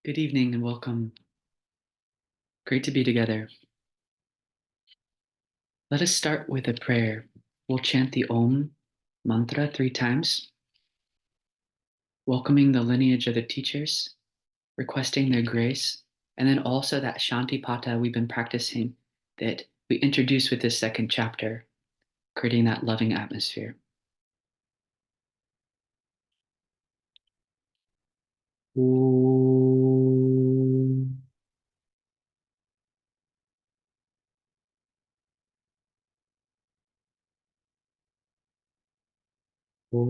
Good evening and welcome. Great to be together. Let us start with a prayer. We'll chant the Om mantra 3 times, welcoming the lineage of the teachers, requesting their grace, and then also that Shantipata we've been practicing that we introduced with this second chapter, creating that loving atmosphere. Om. Om.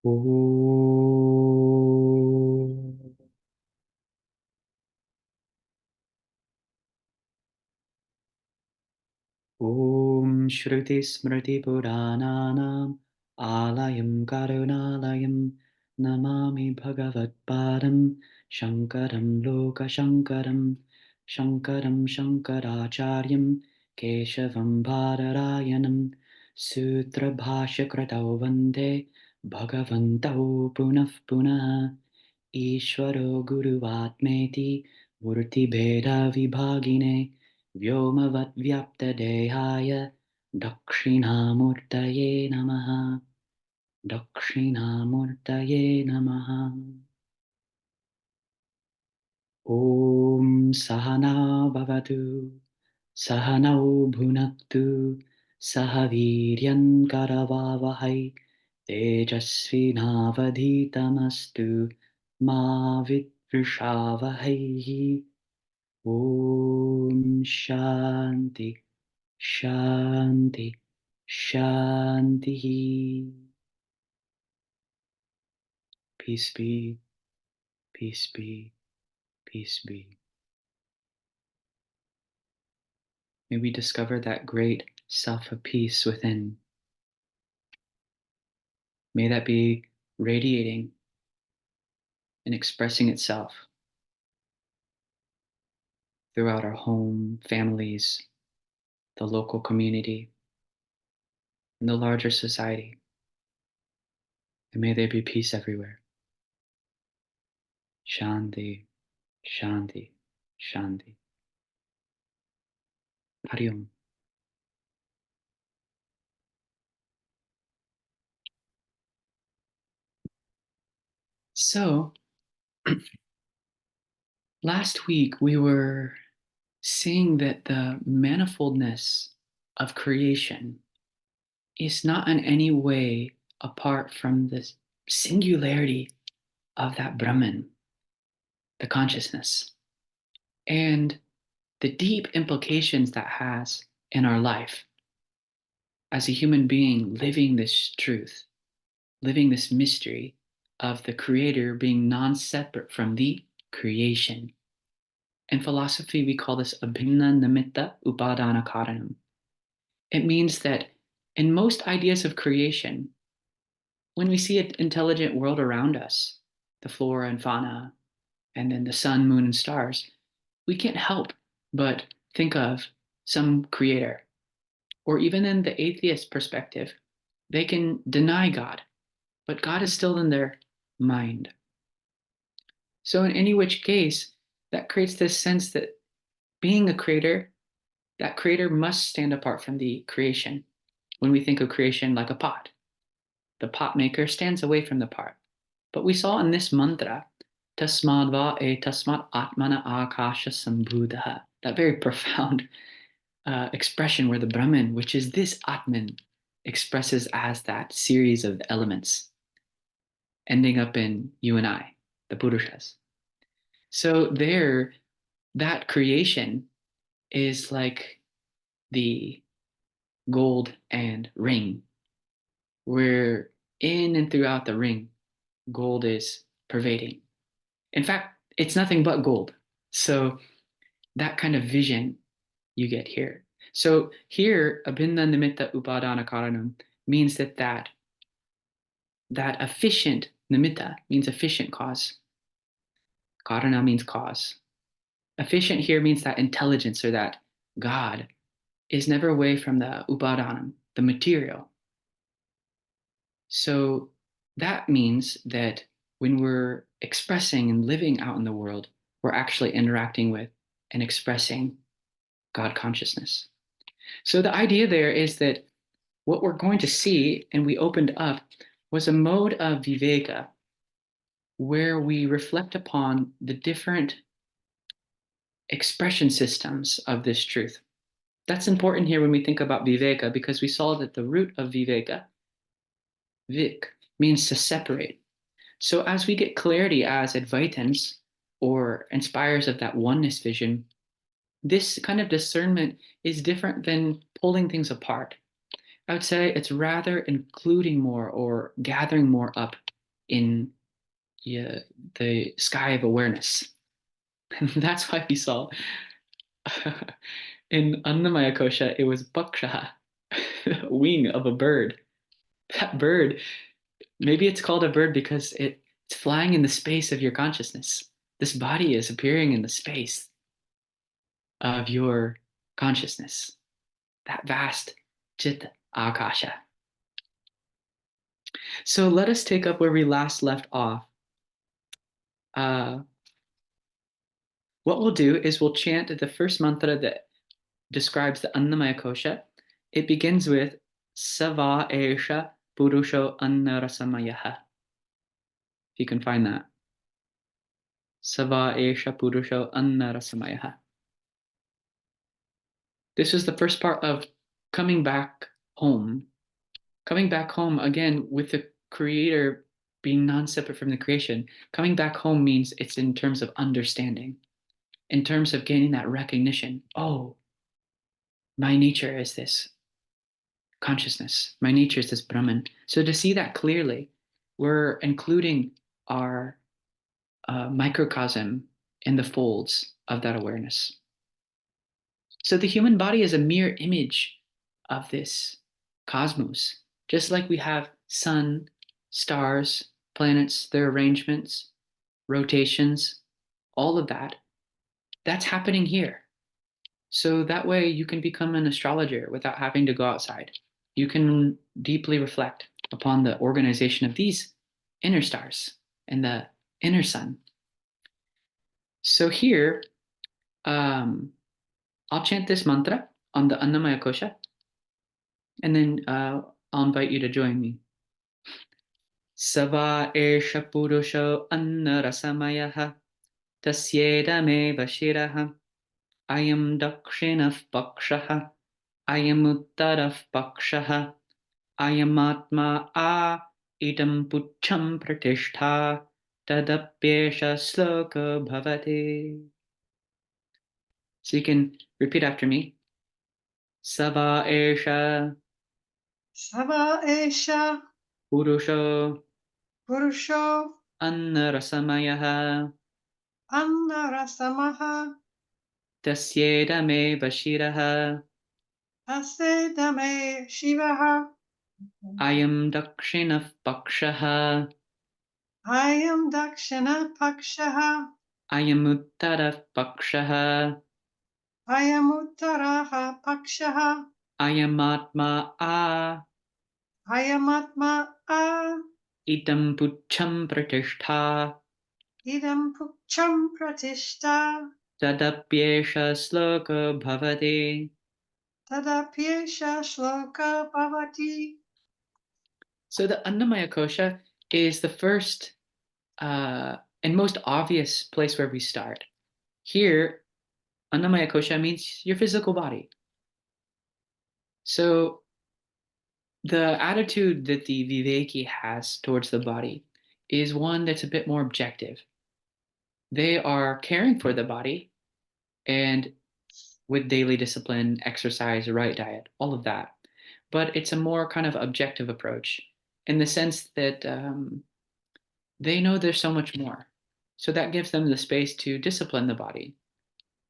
Om. Om Shruti Smriti Purananam Alayam Karunalayam Namami Bhagavat Padam Shankaram Loka Shankaram Shankaram Shankaracharyam Keshavam Bhararayanam Sutra Bhashya Kratau Vande Bhagavantau Punah Punah Ishvaro Guruvatmeti Murti Bheda Vibhagine Vyomavat Vyapta Dehaya Dakshinamurtaye Namaha Dakshinamurtaye Namaha Om Sahana Bhavatu Sahanau Bhunaktu Sahaviryan Karavavahai Tejasvinavadhitamastu Ma Vidvishavahai Om Shanti Shanti Shanti. Peace be, peace be, peace be. May we discover that great self of peace within. May that be radiating and expressing itself throughout our home, families, the local community, and the larger society. And may there be peace everywhere. Shanti, Shanti, Shanti. Hari Om. So, last week we were seeing that the manifoldness of creation is not in any way apart from this singularity of that Brahman, the consciousness, and the deep implications that has in our life as a human being living this truth, living this mystery of the creator being non-separate from the creation. In philosophy, we call this abhinna nimitta upadana karanam. It means that in most ideas of creation, when we see an intelligent world around us, the flora and fauna, and then the sun, moon, and stars, we can't help but think of some creator. Or even in the atheist perspective, they can deny God, but God is still in their mind. So in any which case, that creates this sense that being a creator, that creator must stand apart from the creation. When we think of creation like a pot, the pot maker stands away from the pot. But we saw in this mantra, tasmadva e tasmat atmana akasha sambhudaha, that very profound expression where the Brahman, which is this Atman, expresses as that series of elements, ending up in you and I, the Purushas. So there, that creation is like the gold and ring, where in and throughout the ring, gold is pervading. In fact, it's nothing but gold. So that kind of vision you get here. So here, abhinna nimitta upadana karanam means that efficient nimitta means efficient cause. Karana means cause. Efficient here means that intelligence or that God, is never away from the upadanam, the material. So that means that when we're expressing and living out in the world, we're actually interacting with and expressing God consciousness. So the idea there is that what we're going to see, and we opened up, was a mode of Viveka where we reflect upon the different expression systems of this truth. That's important here when we think about Viveka, because we saw that the root of Viveka, Vik, means to separate. So as we get clarity as Advaitins or inspires of that oneness vision, this kind of discernment is different than pulling things apart. I would say it's rather including more or gathering more up in the sky of awareness. And that's why we saw in Annamaya Kosha, it was Baksha, wing of a bird. That bird, maybe it's called a bird because it's flying in the space of your consciousness. This body is appearing in the space of your consciousness, that vast Chit Akasha. So let us take up where we last left off. What we'll do is we'll chant the first mantra that describes the Annamaya Kosha. It begins with Sava Esha Purusho Annarasamayaha. If you can find that. Sava Esha Purusho Annarasamayaha. This is the first part of coming back home. Coming back home again with the creator being non-separate from the creation. Coming back home means it's in terms of understanding, in terms of gaining that recognition. Oh, my nature is this consciousness. My nature is this Brahman. So to see that clearly, we're including our microcosm in the folds of that awareness. So the human body is a mirror image of this cosmos. Just like we have sun, stars, planets, their arrangements, rotations, all of that, that's happening here. So that way you can become an astrologer without having to go outside. You can deeply reflect upon the organization of these inner stars and the inner sun. So here, I'll chant this mantra on the Annamaya Kosha, and then I'll invite you to join me. Sava esha purusho anna rasamayaha tasyedameva shiraha ayam dakshinah pakshaha ayam uttarav pakshaha ayam atma a idam pucham pratishtha tadapyesha sloka bhavate. So you can repeat after me. Sava esha Sava esha purusho purusho anna rasamayaha annarasamaha tasyedameva shiraha asedame shivaha ayam dakshinah pakshaha ayam dakshina pakshaha ayam uttarav pakshaha ayam uttaraha pakshaha ayam atma a ayamatma a idam pucham pratishtha idam pukcham pratishta tadapyesha sloka bhavate. tadapyesha shloka bhavati. So the Annamaya Kosha is the first and most obvious place where we start. Here, Annamaya Kosha means your physical body. So the attitude that the Viveki has towards the body is one that's a bit more objective. They are caring for the body and with daily discipline, exercise, right diet, all of that. But it's a more kind of objective approach in the sense that they know there's so much more. So that gives them the space to discipline the body,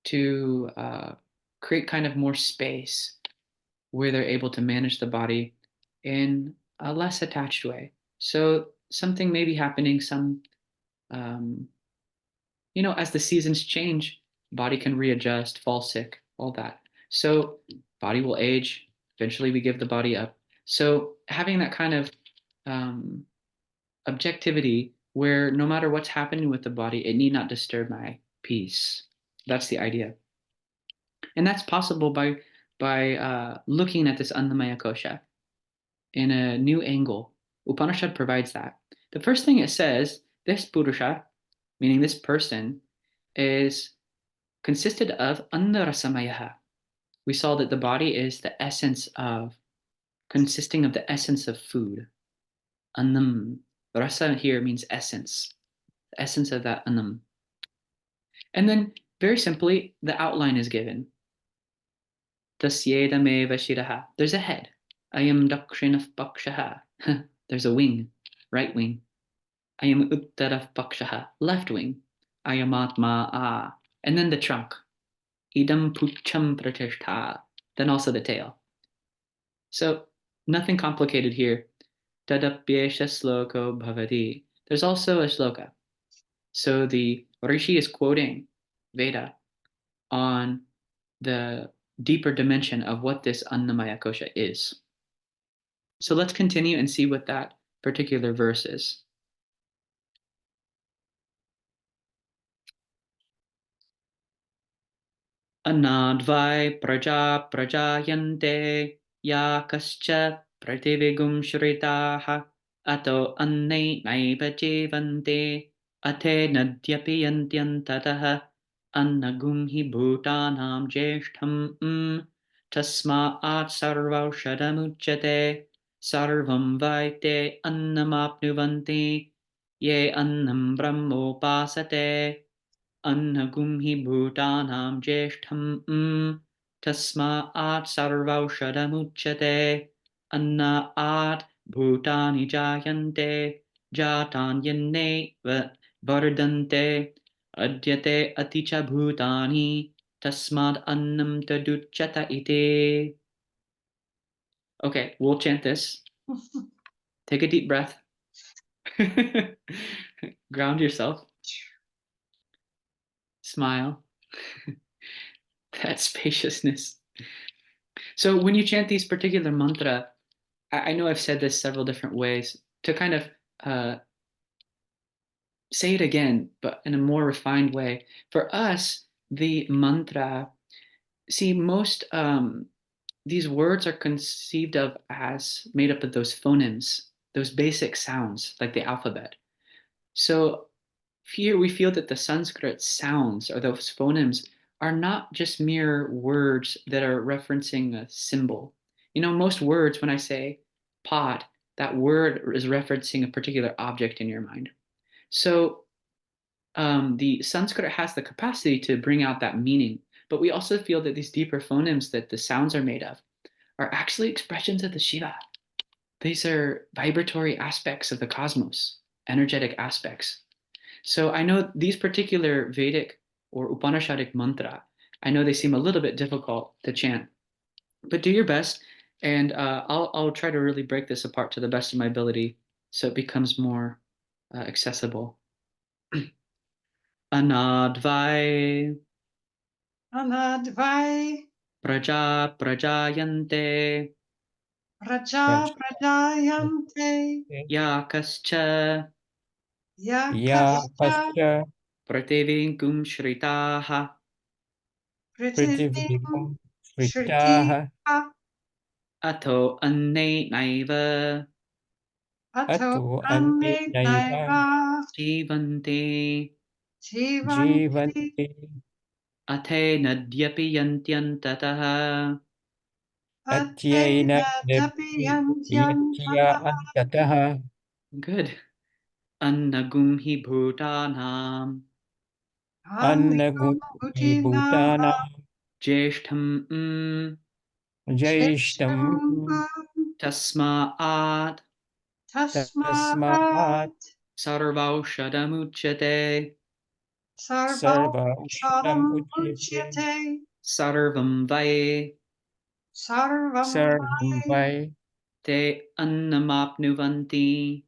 to create kind of more space where they're able to manage the body in a less attached way. So something may be happening, um, as the seasons change, body can readjust, fall sick, all that. So body will age. Eventually, we give the body up. So having that kind of um, objectivity where no matter what's happening with the body, it need not disturb my peace. That's the idea. And that's possible by looking at this annamaya kosha in a new angle. Upanishad provides that. The first thing it says, this purusha, meaning this person, is consisted of annarasamaya. We saw that the body is the essence of, consisting of the essence of food. Annam. Rasa here means essence, the essence of that annam. And then, very simply, the outline is given. Tasyedameva shiraha. There's a head. Ayam dakshinah pakshaha. There's a wing, right wing. Ayam uttara pakshaha. Left wing. Ayamatma a. And then the trunk. Idam pucham pratishtha. Then also the tail. So nothing complicated here. Tadapyesha sloko bhavati. There's also a shloka. So the Rishi is quoting Veda on the deeper dimension of what this annamaya kosha is. So let's continue and see what that particular verse is. Anadvai praja prajayante ya kascha prativigum shritaha ato annai naiva jivante ate nadyapi yantyantatah annagum hi bhutanam jeshtham tasmaat sarvaushadamuchyate sarvam vaite annamapnuvanti ye annam brahmopasate annagum hi bhutanam jeshtham tasmaat sarvaushadamuchyate annaat bhutani jayante jatanyenne vardante adyate aticha bhutani tasmad annam taduchyata ite. Okay, we'll chant this. Take a deep breath. Ground yourself. Smile. That spaciousness. So when you chant these particular mantra, I know I've said this several different ways to kind of uh, say it again, but in a more refined way. For us, the mantra, see, most these words are conceived of as made up of those phonemes, those basic sounds, like the alphabet. So here we feel that the Sanskrit sounds or those phonemes are not just mere words that are referencing a symbol. You know, most words, when I say pot, that word is referencing a particular object in your mind. So the Sanskrit has the capacity to bring out that meaning, but we also feel that these deeper phonemes that the sounds are made of are actually expressions of the Shiva. These are vibratory aspects of the cosmos, energetic aspects. So I know these particular Vedic or Upanishadic mantra, I know they seem a little bit difficult to chant, but do your best, and I'll try to really break this apart to the best of my ability so it becomes more accessible. Anadvai Anadvai praja prajayante praja prajayante yakascha या yakascha पश्च prativingum shritaha prithivim पृथिवीं स्मृताः shritita ato anne naiva ato अतो anne अन्येनैव naiva jivante jivanti जीवन्ति अथे नद्यपि यन्त्यन्ततः अत्येन atena दपि यत्या tapiyantyantatah अन्ततः Good. Annagum hi bhutanam annigam अन्नगुणीभूतानां bhutinam jeshtham ज्येष्ठं Sheshtam tasma'at tasmaat तस्मात् sarvaushadamuchyate sarvaushadam सर्वौषधम् उच्यते uchyate sarvam vai sarvam सर्वं vai वै te annamapnuvanti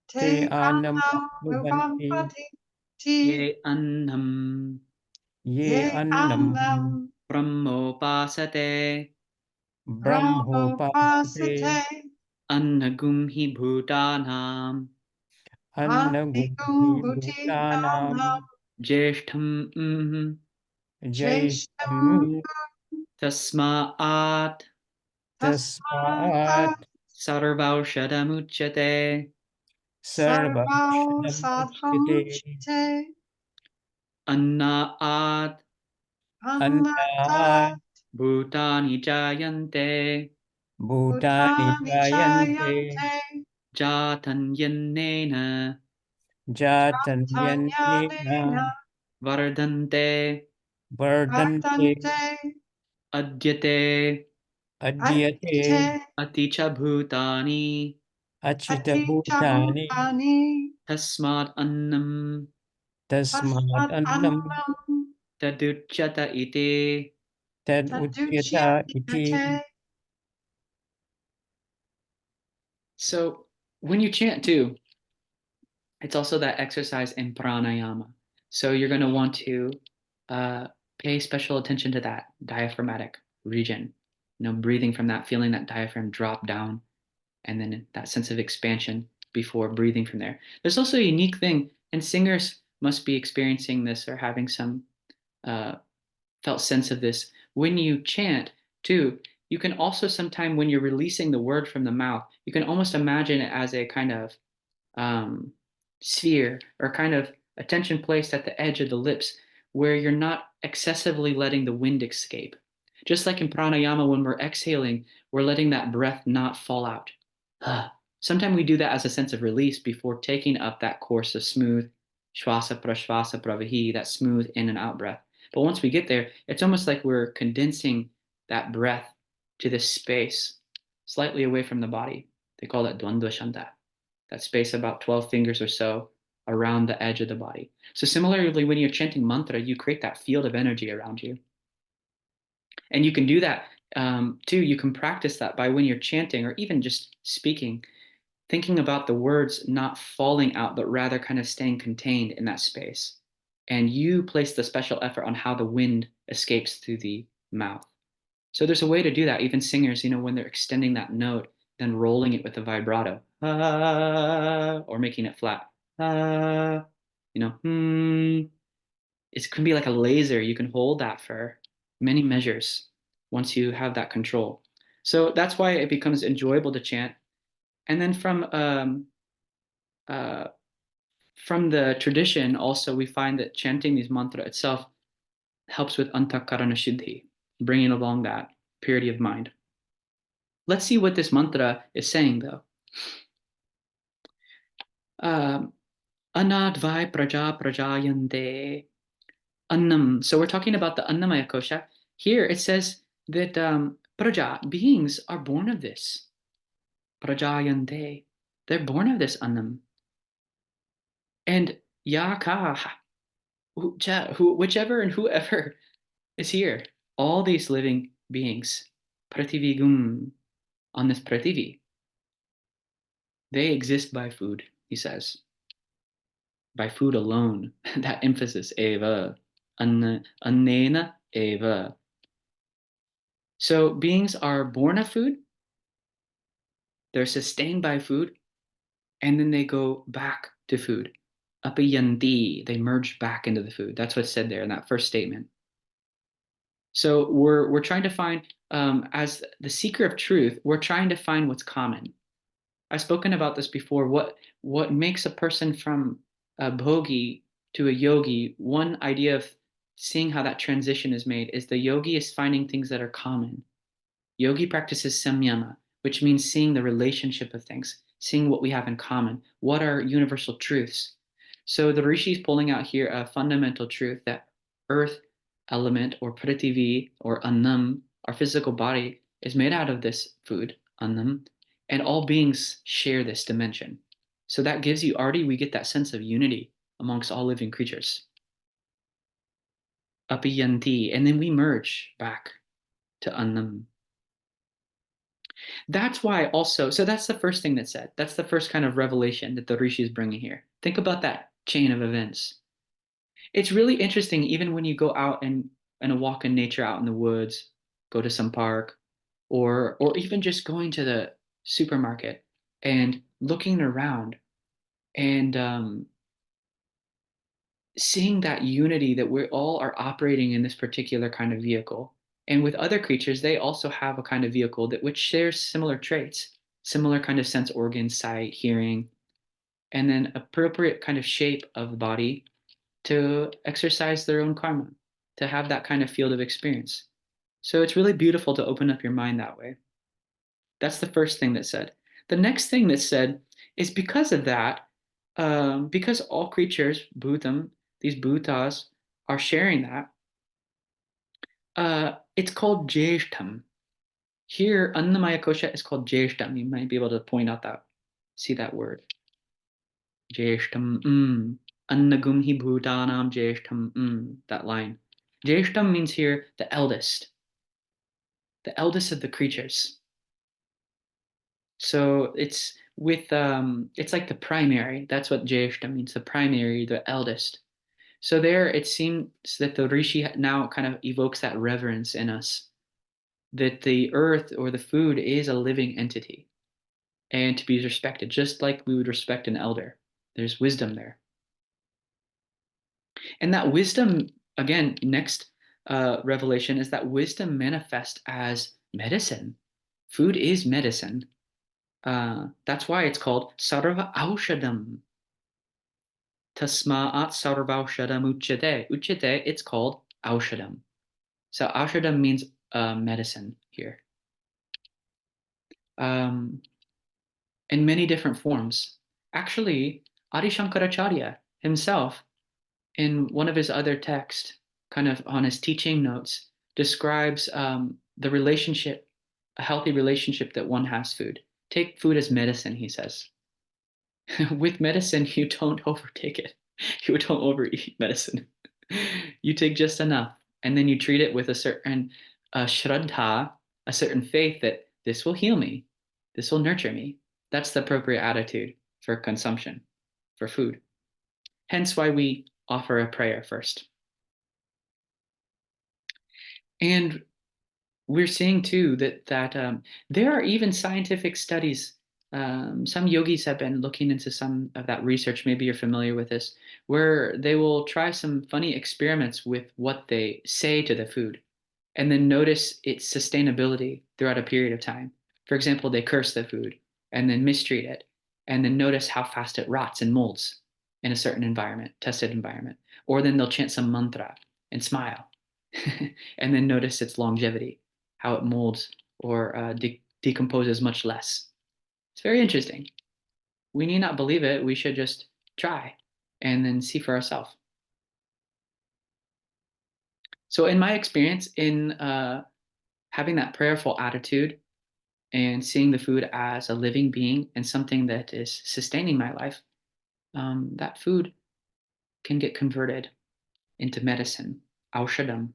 ते te annam अन्नमाप्नुवन्ति nuvampati ti ye annam ये ye अन्नं annam brahmopasate Brahmopasate Brahmopasate annagum hi bhutanam annagumhi Bhutanam bhutanam jeshtham Jeshtam jaishtam tasma'at tasmat Tasmat sarvaushadamuchyate Sarvao sarvaushadamukhyate Sadhamuchite anna'at Annata annat bhutani jayante bhutani Bhutani jayante Jayante jatanyannena Tanyanena jatanyanena vardante vardante Vartante adyate adyate Adyate aticha bhutani achita Aticha bhutani Bhutani tasmat annam tasmat Tasmat annam Annam taduchyata iti. tad uchyata iti. Taduchyate. So when you chant too, it's also that exercise in pranayama. So you're going to want to pay special attention to that diaphragmatic region, breathing from that, feeling that diaphragm drop down, and then that sense of expansion before breathing from there. There's also a unique thing, and singers must be experiencing this or having some uh, felt sense of this. When you chant too, you can also sometime when you're releasing the word from the mouth, you can almost imagine it as a kind of um, sphere or kind of attention placed at the edge of the lips where you're not excessively letting the wind escape. Just like in pranayama, when we're exhaling, we're letting that breath not fall out. Sometimes we do that as a sense of release before taking up that course of smooth shvasa prashvasa pravahi, that smooth in and out breath. But once we get there, it's almost like we're condensing that breath to this space slightly away from the body. They call that dvandva shanta, that space about 12 fingers or so around the edge of the body. So similarly, when you're chanting mantra, you create that field of energy around you. And you can do that too. You can practice that by when you're chanting or even just speaking, thinking about the words not falling out, but rather kind of staying contained in that space. And you place the special effort on how the wind escapes through the mouth. So there's a way to do that. Even singers, when they're extending that note, then rolling it with a vibrato, or making it flat, it can be like a laser. You can hold that for many measures once you have that control. So that's why it becomes enjoyable to chant. And then uh, from the tradition, also we find that chanting these mantra itself helps with antakarana shuddhi, bringing along that purity of mind. Let's see what this mantra is saying, though. Anadvai praja prajayante annam. So we're talking about the annamaya kosha. Here it says that praja, beings are born of this. Prajayante. They're born of this annam. And yaka, whichever and whoever is here, all these living beings, prativigum, on this prativi, they exist by food, he says. By food alone. That emphasis, eva, annena eva. So beings are born of food, they're sustained by food, and then they go back to food. Apiyanti, they merge back into the food. That's what's said there in that first statement. So we're trying to find, as the seeker of truth, we're trying to find what's common. I've spoken about this before. What makes a person from a bhogi to a yogi? One idea of seeing how that transition is made is the yogi is finding things that are common. Yogi practices samyama, which means seeing the relationship of things, seeing what we have in common, what are universal truths. So the rishi is pulling out here a fundamental truth that earth element or prithvi or annam, our physical body, is made out of this food, annam, and all beings share this dimension. So that gives you already, we get that sense of unity amongst all living creatures. Apiyanti, and then we merge back to annam. That's why also, so that's the first thing that's said. That's the first kind of revelation that the Rishi is bringing here. Think about that chain of events. It's really interesting, even when you go out and a walk in nature, out in the woods, go to some park, or even just going to the supermarket and looking around and seeing that unity that we all are operating in this particular kind of vehicle. And with other creatures, they also have a kind of vehicle that which shares similar traits, similar kind of sense organs, sight, hearing, and then appropriate kind of shape of the body to exercise their own karma, to have that kind of field of experience. So it's really beautiful to open up your mind that way. That's the first thing that's said. The next thing that's said is because of that, because all creatures, Bhutam, these Bhutas, are sharing that, it's called Jeshtam. Here, Annamaya Kosha is called Jeshtam. You might be able to point out that, see that word. Jeshtam, Annagum hi Bhutanam Jeshtam, that line. Jeshtam means here the eldest of the creatures. So it's with it's like the primary. That's what Jeshta means, the primary, the eldest. So there it seems that the Rishi now kind of evokes that reverence in us, that the earth or the food is a living entity and to be respected, just like we would respect an elder. There's wisdom there. And that wisdom, again, next revelation is that wisdom manifests as medicine. Food is medicine. That's why it's called Sarva Aushadam. Tasma'at Sarva Aushadam Uchyate. Uchyate, it's called Aushadam. So Aushadam means medicine here. In many different forms. Actually, Adi Shankaracharya himself, in one of his other texts, kind of on his teaching notes, describes the relationship, a healthy relationship that one has food. Take food as medicine, he says. With medicine, you don't overtake it. You don't overeat medicine. You take just enough, and then you treat it with a certain shraddha, a certain faith that this will heal me, this will nurture me. That's the appropriate attitude for consumption, for food. Hence why we offer a prayer first. And we're seeing too that there are even scientific studies. Some yogis have been looking into some of that research. Maybe you're familiar with this, where they will try some funny experiments with what they say to the food, and then notice its sustainability throughout a period of time. For example, they curse the food and then mistreat it, and then notice how fast it rots and molds in a certain environment, tested environment. Or then they'll chant some mantra and smile, and then notice its longevity, how it molds or decomposes much less. It's very interesting. We need not believe it. We should just try and then see for ourselves. So in my experience, in having that prayerful attitude and seeing the food as a living being and something that is sustaining my life, that food can get converted into medicine, aushadam.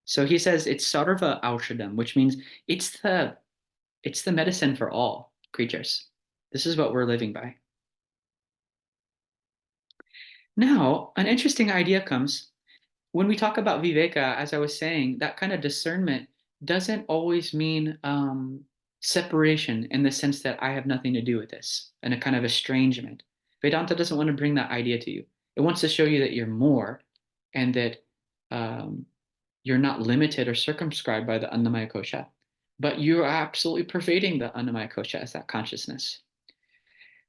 So he says it's sarva aushadam, which means it's the medicine for all creatures. This is what we're living by. Now, an interesting idea comes when we talk about Viveka, as I was saying, that kind of discernment doesn't always mean separation in the sense that I have nothing to do with this and a kind of estrangement. Vedanta doesn't want to bring that idea to you. It wants to show you that you're more and that you're not limited or circumscribed by the annamaya kosha, but you're absolutely pervading the annamaya kosha as that consciousness.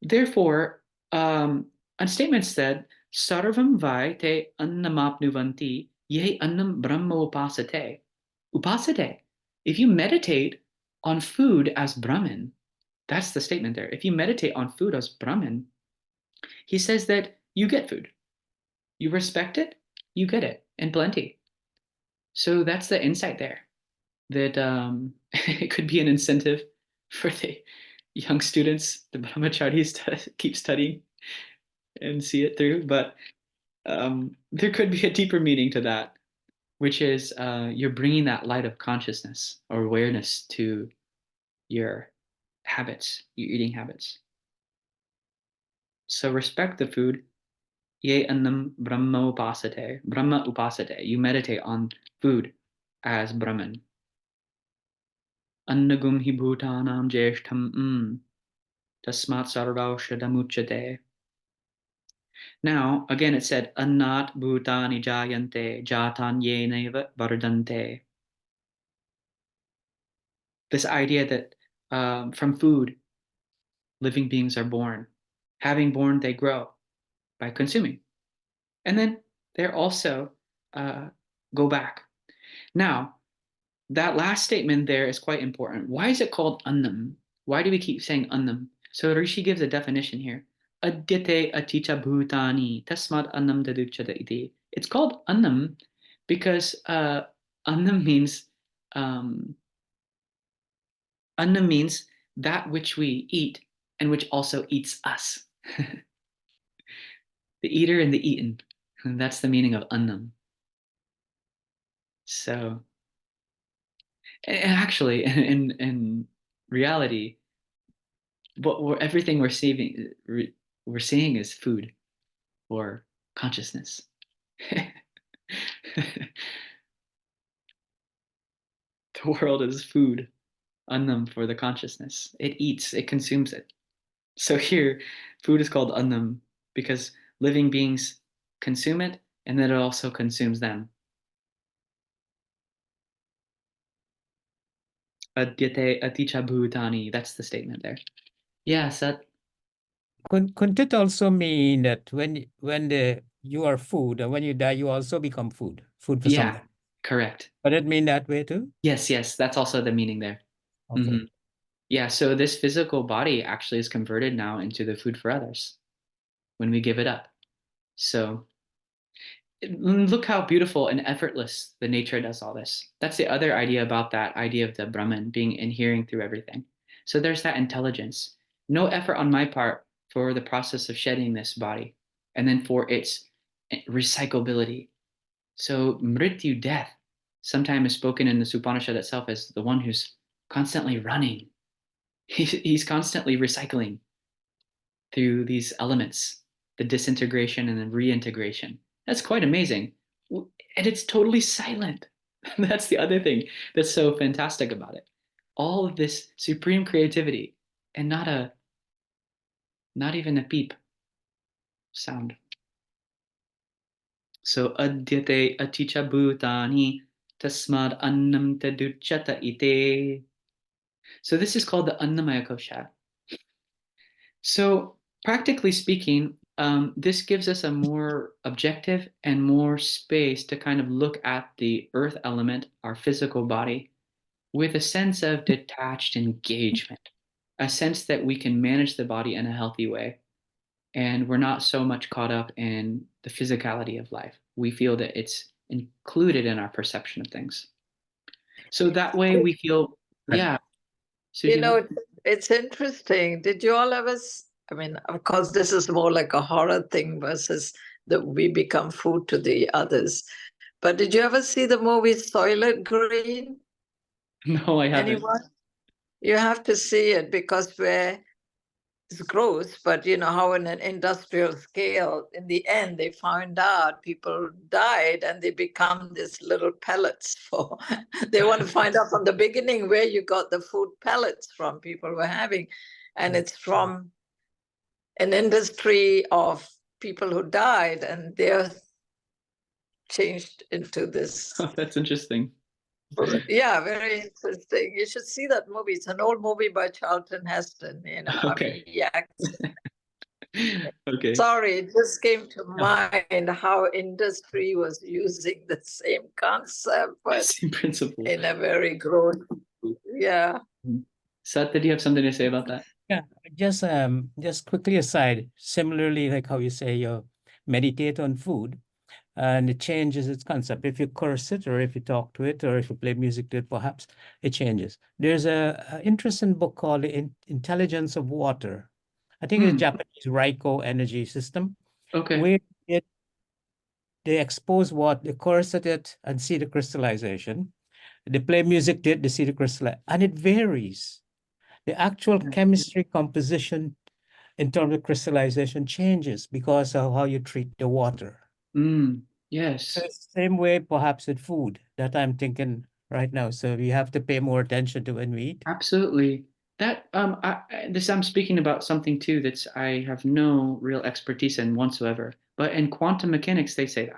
Therefore, a statement said, Sarvam vai te annamapnuvanti ye annam brahma upasate. Upasate. If you meditate on food as Brahman, that's the statement there. If you meditate on food as Brahman, he says that you get food. You respect it, you get it in plenty. So that's the insight there. That it could be an incentive for the young students, the brahmacharis, to keep studying and see it through. But there could be a deeper meaning to that, which is you're bringing that light of consciousness or awareness to your habits, your eating habits. So respect the food. Ye annam brahma upasate. Brahma upasate. You meditate on food as Brahman. Annagum hi bhutanam jeshtham tasmat sarvaushadamuchyate. Now, again, it said, Annat bhutani jayante jatan yeneva vardante. This idea that from food, living beings are born. Having born, they grow by consuming. And then they're also go back. Now, that last statement there is quite important. Why is it called annam? Why do we keep saying annam? So Rishi gives a definition here. Adyate aticha bhutani tasmad annam daduchada iti. It's called annam because annam means um, annam means that which we eat and which also eats us. The eater and the eaten. And that's the meaning of annam. So, and actually, in reality, everything we're seeing is food or consciousness. The world is food, annam for the consciousness. It eats, it consumes it. So here, food is called annam because living beings consume it, and then it also consumes them. Adyate aticha bhutani. That's the statement there. Yeah, Sat. Couldn't it also mean that you are food and when you die, you also become food for Yeah, someone? correct. Would it mean that way too? Yes, that's also the meaning there. Okay. Mhm. Yeah, so this physical body actually is converted now into the food for others when we give it up. So look how beautiful and effortless the nature does all this. That's the other idea about that idea of the Brahman being inhering through everything. So there's that intelligence. No effort on my part for the process of shedding this body and then for its recyclability. So mrityu, death, sometimes is spoken in the Upanishad itself as the one who's constantly running. He's constantly recycling through these elements, the disintegration and the reintegration. That's quite amazing. And it's totally silent. That's the other thing that's so fantastic about it. All of this supreme creativity and not even a peep sound. So adyate aticha bhutani tasmad annam taduchata ite. So this is called the annamaya kosha. So, practically speaking, this gives us a more objective and more space to kind of look at the earth element, our physical body, with a sense of detached engagement, a sense that we can manage the body in a healthy way. And we're not so much caught up in the physicality of life. We feel that it's included in our perception of things. So that way we feel, yeah. So You know, it's interesting. Did you all ever, I mean, of course, this is more like a horror thing versus that we become food to the others. But did you ever see the movie Soylent Green? No, I haven't. Anyone? You have to see it because where it's gross, but you know how in an industrial scale, in the end, they found out people died and they become these little pellets for, they want to find out from the beginning where you got the food pellets from people were having. And it's from an industry of people who died and they're changed into this. Oh, that's interesting. Yeah, very interesting. You should see that movie. It's an old movie by Charlton Heston. You know, I mean, Okay. he acts. Okay. Sorry, it just came to mind how industry was using the same concept, but Same principle. in a very gross. Yeah. Sat, did you have something to say about that? Yeah, just quickly aside, similarly, like how you say you meditate on food and it changes its concept. If you curse it or if you talk to it or if you play music to it, perhaps it changes. There's a interesting book called The Intelligence of Water. I think it's a Japanese Raiko energy system, Okay. where they expose what, they curse at it and see the crystallization. They play music to it, they see the crystallization, and it varies. The actual chemistry composition in terms of crystallization changes because of how you treat the water. So Yes. it's the same way perhaps with food that I'm thinking right now. So we have to pay more attention to when we eat. Absolutely. That I'm speaking about something too that's I have no real expertise in whatsoever. But in quantum mechanics, they say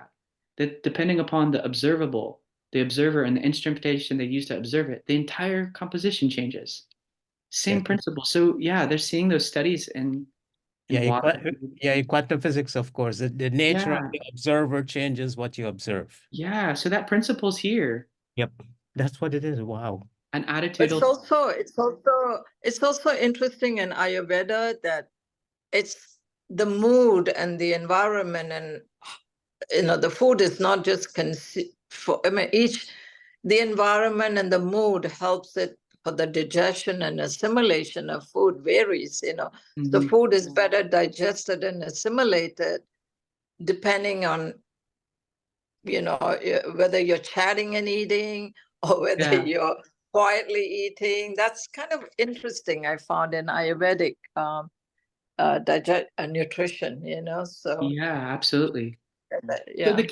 that depending upon the observable, the observer, and the instrumentation they use to observe it, the entire composition changes. Same principle. So yeah, they're seeing those studies in Yeah, water. in quantum physics, of course, the nature of Yeah, the observer changes what you observe. yeah. So that principle's here. Yep, that's what it is. Wow. An It's attitudinal. also interesting in Ayurveda that it's the mood and the environment, and the food is not just for, I mean, the environment and the mood helps it for the digestion and assimilation of food varies. The Mhm. food is better digested and assimilated depending on whether you're chatting and eating or whether Yeah, you're quietly eating. That's kind of interesting, I found, in Ayurvedic nutrition, so yeah, absolutely. So yeah. the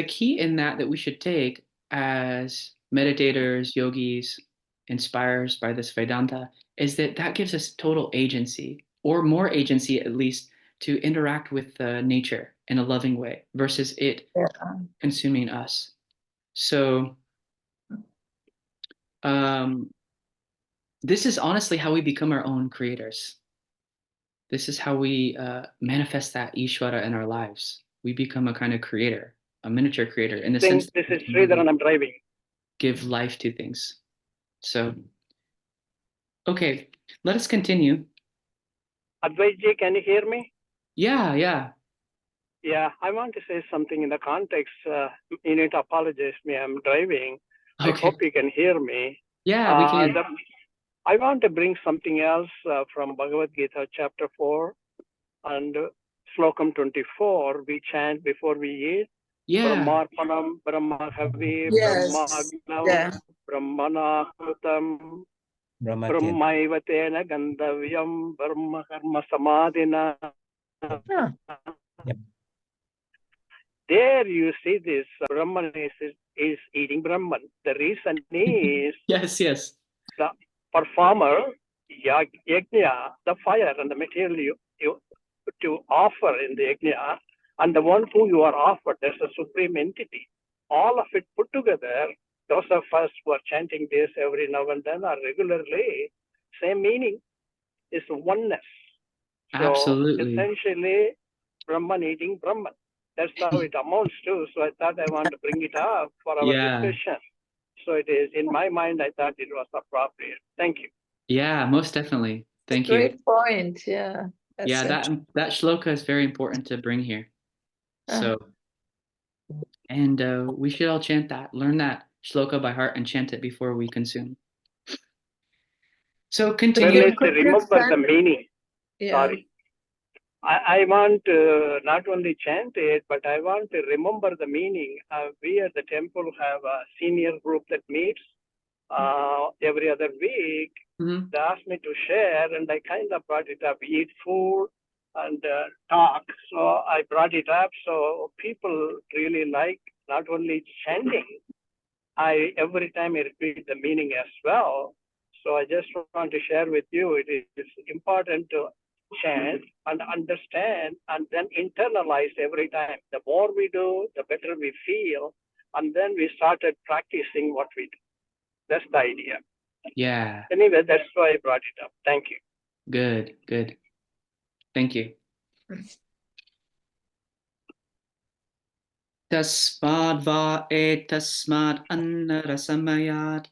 key in that we should take as meditators, yogis, inspires by this Vedanta, is that gives us total agency, or more agency at least, to interact with nature in a loving way versus it Yeah. consuming us. So um, this is honestly how we become our own creators. This is how we manifest that Ishvara in our lives. We become a kind of creator, a miniature creator, in the sense Think that this we is can Sridhar really and I'm driving. give life to things. So, okay, let us continue. Advait ji, can you hear me? Yeah, yeah. Yeah, I want to say something in the context. You need to apologize me. I'm driving. I Okay. hope you can hear me. Yeah, we can. I want to bring something else from Bhagavad Gita, chapter 4 and Slokam 24. We chant before we eat. Yeah. Brahmarpanam, Brahmahavi, Yes. Brahmagnav, Yeah. Brahmanahutam, Brahmatyan. Brahmaivatena Gandavyam, Brahma Karma Samadhina. Yeah. Yep. There you see this Brahman is eating Brahman. The reason is Yes, yes. the performer, yajna, the fire and the material you to offer in the yajna, and the one who you are offered, there's a supreme entity. All of it put together, those of us who are chanting this every now and then or regularly, same meaning is oneness. So Absolutely. essentially, Brahman eating Brahman. That's how it amounts to. So I thought I want to bring it up for our Yeah. discussion. So it is, in my mind, I thought it was appropriate. Thank you. Yeah, most definitely. Thank you. Great point. Yeah. Yeah, That's that shloka is very important to bring here. Uh, So, and we should all chant that, learn that shloka by heart and chant it before we consume. So continue. Well, could you remember the chant? meaning. Yeah. Sorry. I want to not only chant it, but I want to remember the meaning. We at the temple have a senior group that meets every other week. Mhm. They asked me to share, and I kind of brought it up. We eat food and talk. So I brought it up. So people really like not only chanting, every time I repeat the meaning as well. So I just want to share with you, it is important to chant and understand and then internalize every time. The more we do, the better we feel. And then we started practicing what we do. That's the idea. Yeah. Anyway, that's why I brought it up. Thank you. Good, good. Thank you. Tasmad va etasmad annarasamayad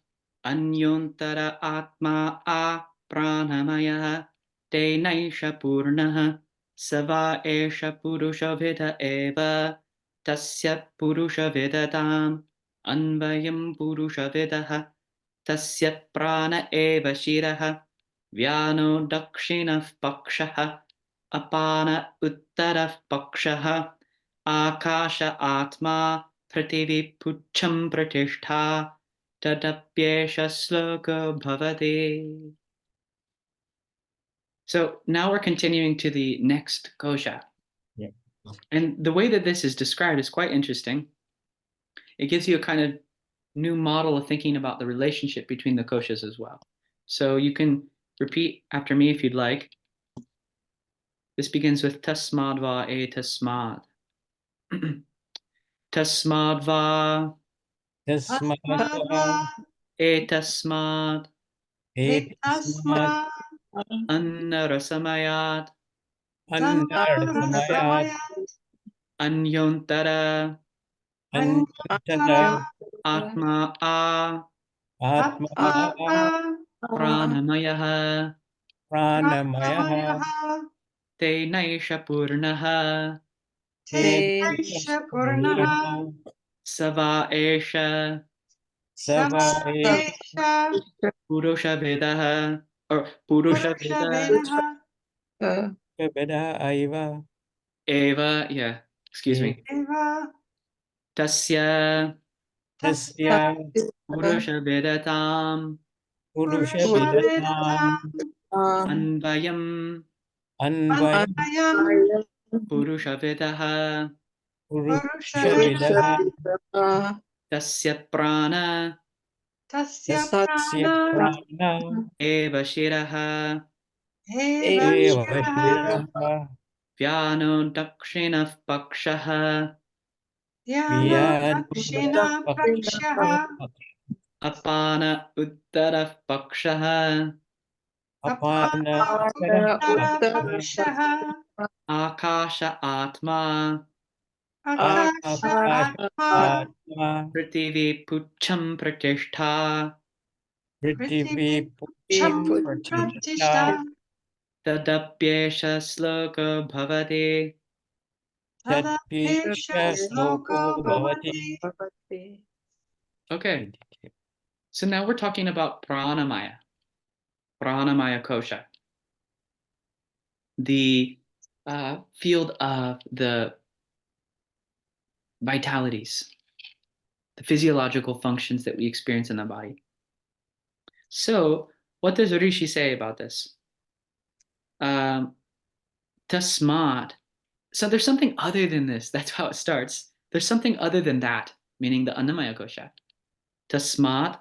anyontara atma a pranamaya te naisha purnaha sava esha purusha vida eva tasya purusha vidatam anvayam purusha vidaha tasya prana eva shiraha vyano dakshinah pakshaha apana uttarah pakshaha Akasha Atma Prativi Pucham Pratishtha Tadapyesha Sloka Bhavati. So now we're continuing to the next kosha. Yeah. And the way that this is described is quite interesting. It gives you a kind of new model of thinking about the relationship between the koshas as well. So you can repeat after me if you'd like. This begins with tasmad va e tasmad. Tasmad va Tasmata e tasmad etasmat annarasamayat annarasamayat anyontara anyantara atma a atma pranamaya pranamaya te naisha purnaha te sava esha savaesha purusha vedaha or purusha veda veda aiva eva, yeah, excuse me, tasya tasya purusha vedatam purusha vedatam anvayam anvayam purusha vedaha purusha vedaha tasya prana tasya prana eva shiraha eva shiraha vyano dakshina pakshaha vyadina apana uttara pakshaha apana akasha atma akashatma prithvi pucham pratishtha prithvi pucham pratishtha tadapyesha sloka bhavati. tadpyesha sloko bhavati. Okay, so now we're talking about pranamaya kosha, the field of the vitalities, the physiological functions that we experience in the body. So what does Rishi say about this? Tasmat. So there's something other than this. That's how it starts. There's something other than that, meaning the annamaya kosha. Tasmat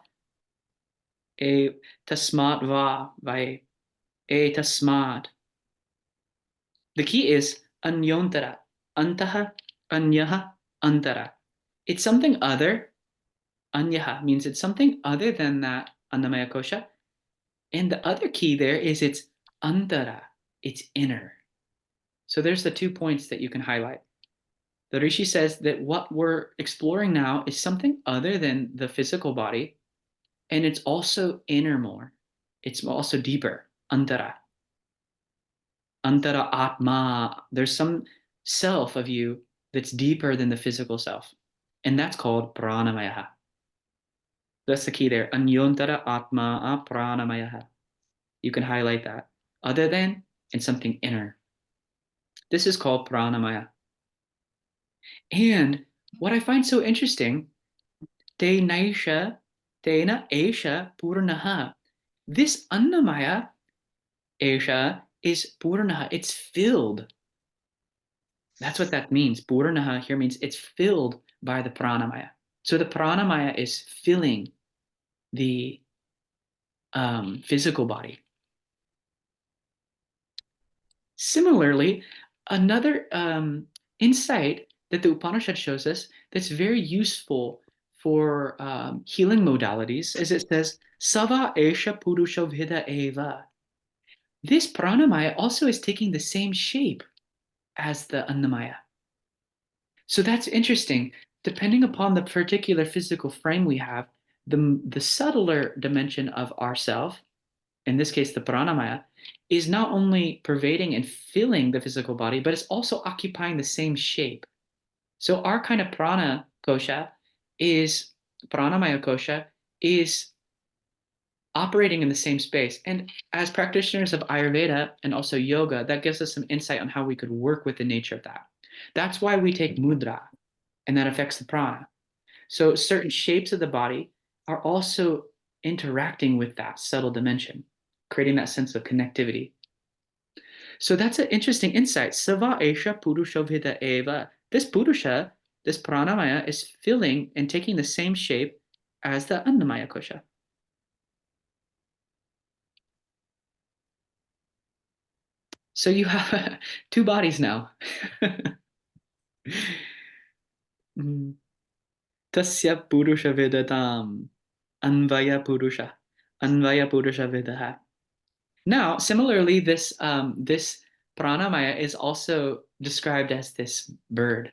va vai e tasmat. The key is anyontara, antaha, anyaha, antara. It's something other. Anyaha means it's something other than that annamaya kosha. And the other key there is it's antara, it's inner. So there's the 2 points that you can highlight. The Rishi says that what we're exploring now is something other than the physical body, and it's also inner more. It's also deeper, antara. Antara atma. There's some self of you that's deeper than the physical self, and that's called pranamaya. That's the key there. Anyontara atma pranamaya. You can highlight that. Other than and something inner. This is called pranamaya. And what I find so interesting, te naisha, tena esha purnaha. This annamaya, esha, is purnaha. It's filled. That's what that means. Purnaha here means it's filled by the pranamaya. So the pranamaya is filling the physical body. Similarly, another insight that the Upanishad shows us that's very useful for healing modalities is it says, Sava esha purusha vida eva. This pranamaya also is taking the same shape as the annamaya. So that's interesting. Depending upon the particular physical frame we have, the subtler dimension of ourself, in this case the pranamaya, is not only pervading and filling the physical body, but it's also occupying the same shape. So our kind of pranamaya kosha is operating in the same space. And as practitioners of Ayurveda and also yoga, that gives us some insight on how we could work with the nature of that. That's why we take mudra, and that affects the prana. So certain shapes of the body are also interacting with that subtle dimension, creating that sense of connectivity. So that's an interesting insight. Sava esha purusha vida eva. This purusha, this pranamaya, is filling and taking the same shape as the annamaya kosha. So you have two bodies now. Tasya purusha vedatam anvaya purusha vedaha. Now, similarly, this pranamaya is also described as this bird,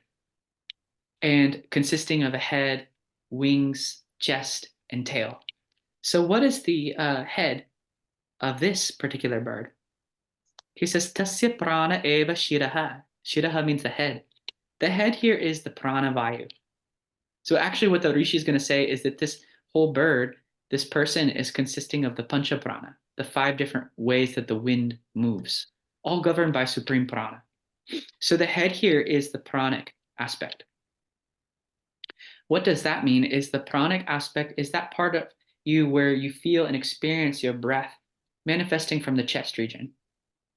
and consisting of a head, wings, chest, and tail. So what is the head of this particular bird? He says, Tasya prana eva shiraha. Shiraha means the head. The head here is the prana vayu. So actually what the rishi is going to say is that this whole bird, this person, is consisting of the Pancha prana, the 5 different ways that the wind moves, all governed by supreme prana. So the head here is the pranic aspect. What does that mean? Is the pranic aspect is that part of you where you feel and experience your breath manifesting from the chest region.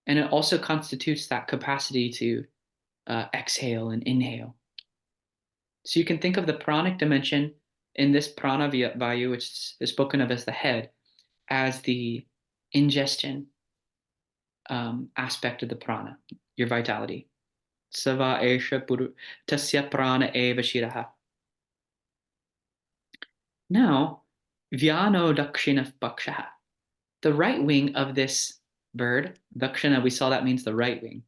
And it also constitutes that capacity to exhale and inhale. So you can think of the pranic dimension in this prana vayu, which is spoken of as the head, as the ingestion aspect of the prana, your vitality. Sava esha tasya prana eva shiraha. Now, vyano dakshina pakshaha. The right wing of this bird, dakshina, we saw that means the right wing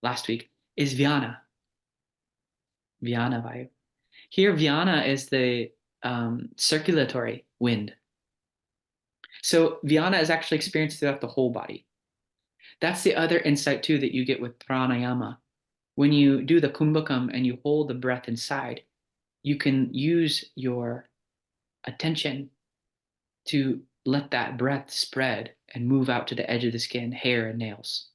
last week, is vyana. Vyana vayu. Here, vyana is the circulatory wind. So vyana is actually experienced throughout the whole body. That's the other insight too that you get with pranayama. When you do the kumbhakam and you hold the breath inside, you can use your attention to let that breath spread and move out to the edge of the skin, hair, and nails.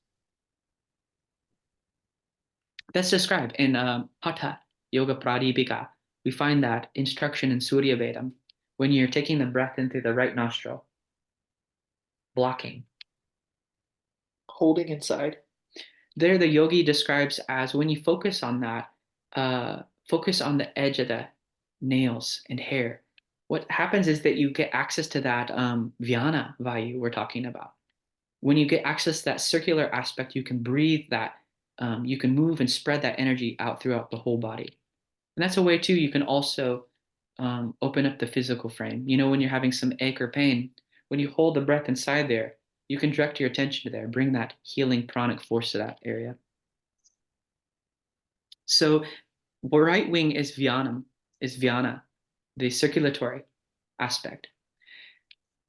That's described in Hatha Yoga Pradipika. We find that instruction in Surya Vedam when you're taking the breath in through the right nostril, blocking, holding inside. There, the yogi describes as when you focus on that, focus on the edge of the nails and hair. What happens is that you get access to that vyana vayu we're talking about. When you get access to that circular aspect, you can breathe that, you can move and spread that energy out throughout the whole body. And that's a way too, you can also open up the physical frame. You know, when you're having some ache or pain, when you hold the breath inside there, you can direct your attention to there, bring that healing pranic force to that area. So right wing is vyana, the circulatory aspect.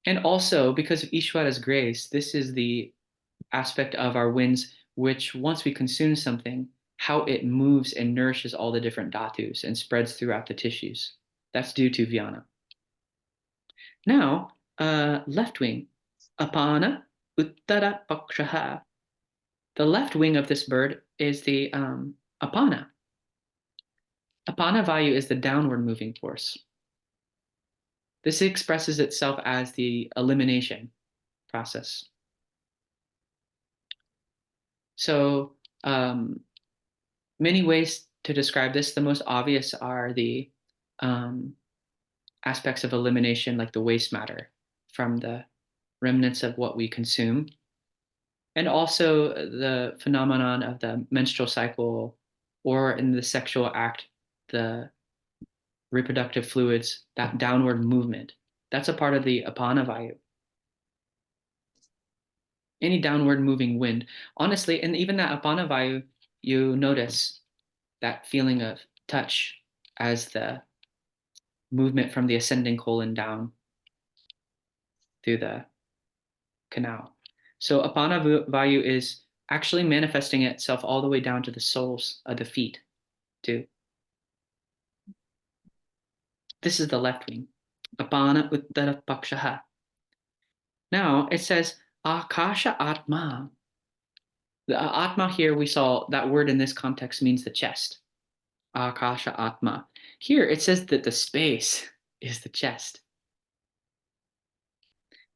And also, because of Ishvara's grace, this is the aspect of our winds, which once we consume something, how it moves and nourishes all the different dhatus and spreads throughout the tissues. That's due to vyana. Now, left wing, apana uttara pakshaha. The left wing of this bird is the apana. Apana vayu is the downward moving force. This expresses itself as the elimination process. So many ways to describe this. The most obvious are the aspects of elimination, like the waste matter from the remnants of what we consume. And also the phenomenon of the menstrual cycle, or in the sexual act, the reproductive fluids, that downward movement. That's a part of the apana vayu. Any downward moving wind. Honestly, and even that apana vayu, you notice that feeling of touch as the movement from the ascending colon down through the canal. So apana vayu is actually manifesting itself all the way down to the soles of the feet too. This is the left wing. Apana uttara pakshaha. Now it says akasha atma. The atma here, we saw that word in this context means the chest. Akasha atma. Here it says that the space is the chest.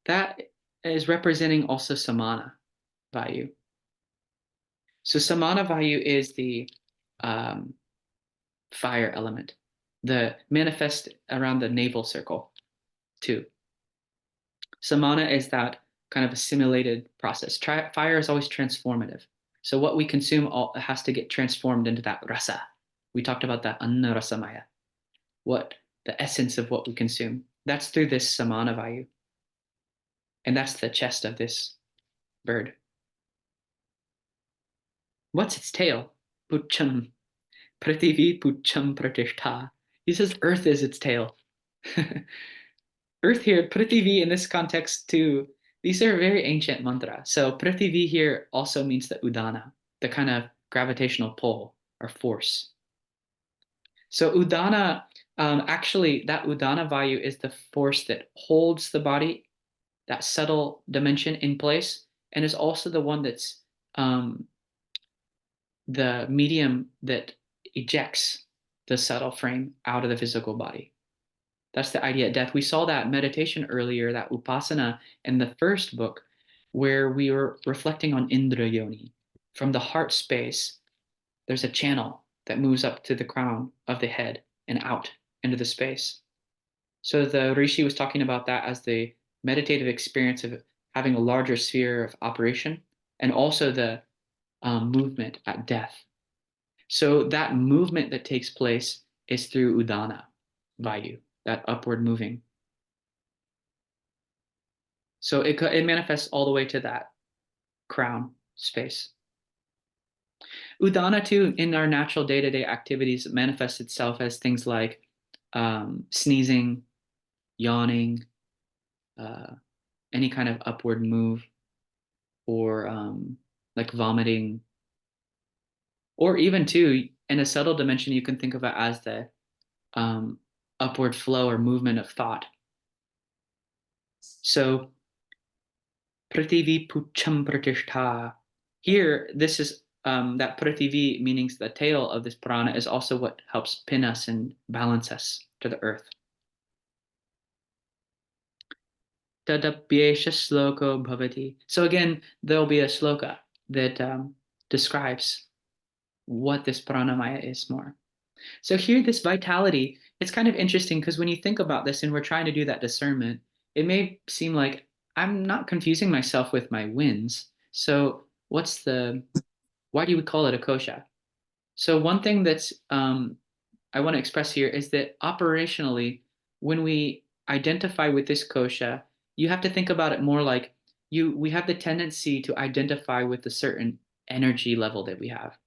That is representing also samana vayu. So samana vayu is the fire element, the manifest around the navel circle. too. Samana is that kind of assimilated process. Fire is always transformative. So what we consume has to get transformed into that rasa. We talked about that annamaya, the essence of what we consume. That's through this samana vayu. And that's the chest of this bird. What's its tail? Pucham. Prithivi pucham pratishtha. He says earth is its tail. Earth here, Prithivi in this context too, these are very ancient mantra. So Prithivi here also means the udana, the kind of gravitational pull or force. So udana, actually that udana vayu is the force that holds the body, that subtle dimension in place, and is also the one that's the medium that ejects the subtle frame out of the physical body. That's the idea of death. We saw that meditation earlier, that upasana in the first book, where we were reflecting on Indra Yoni. From the heart space, there's a channel that moves up to the crown of the head and out into the space. So the Rishi was talking about that as the meditative experience of having a larger sphere of operation, and also the movement at death. So that movement that takes place is through udana vayu, that upward moving. So it manifests all the way to that crown space. Udana too, in our natural day-to-day activities, manifests itself as things like sneezing, yawning, any kind of upward move, or like vomiting, or even too, in a subtle dimension, you can think of it as the upward flow or movement of thought. So Prithivi pucham pratishtha. Here, this is that Prithivi, meaning the tail of this prana, is also what helps pin us and balance us to the earth. Tadapyesha sloko bhavati. So again, there'll be a sloka that describes what this pranamaya is more. So here, this vitality, it's kind of interesting because when you think about this and we're trying to do that discernment, it may seem like I'm not confusing myself with my wins. So why do we call it a kosha? So one thing that's I want to express here is that operationally, when we identify with this kosha, you have to think about it more like we have the tendency to identify with a certain energy level that we have.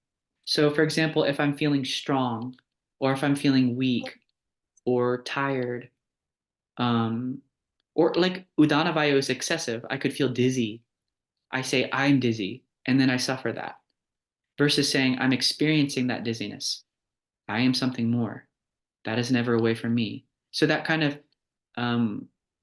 So for example, if I'm feeling strong, or if I'm feeling weak or tired, or like udana vayu is excessive, I could feel dizzy. I say I'm dizzy, and then I suffer that, versus saying I'm experiencing that dizziness. I am something more. That is never away from me. So that kind of